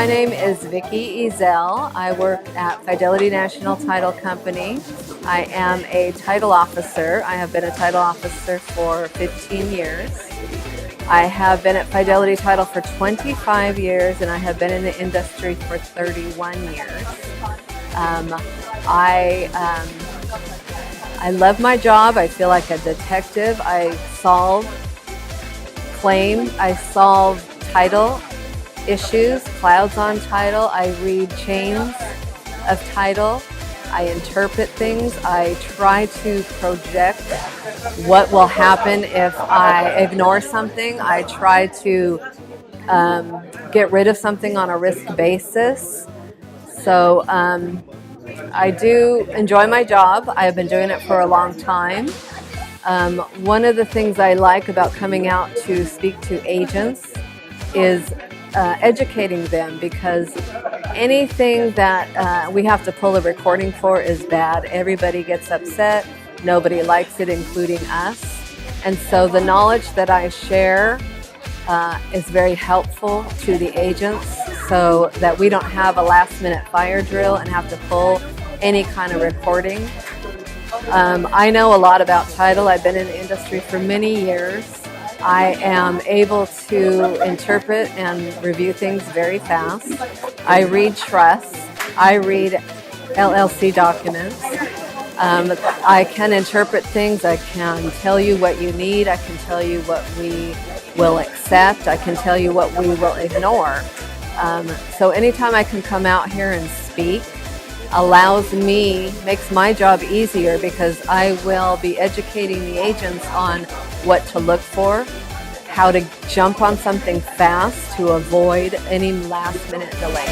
My name is Vicky Ezzell. I work at Fidelity National Title Company. I am a title officer. I have been a title officer for 15 years. I have been at Fidelity Title for 25 years, and I have been in the industry for 31 years. I love my job. I feel like a detective. I solve claims. I solve title issues, clouds on title. I read chains of title. I interpret things. I try to project what will happen if I ignore something. I try to get rid of something on a risk basis. So I do enjoy my job. I have been doing it for a long time. One of the things I like about coming out to speak to agents is educating them, because anything that we have to pull a recording for is bad. Everybody gets upset. Nobody likes it, including us. And so the knowledge that I share is very helpful to the agents, so that we don't have a last-minute fire drill and have to pull any kind of recording. I know a lot about title. I've been in the industry for many years. I am able to interpret and review things very fast. I read trusts. I read LLC documents. I can interpret things. I can tell you what you need. I can tell you what we will accept. I can tell you what we will ignore. So anytime I can come out here and speak makes my job easier, because I will be educating the agents on what to look for, how to jump on something fast to avoid any last minute delays.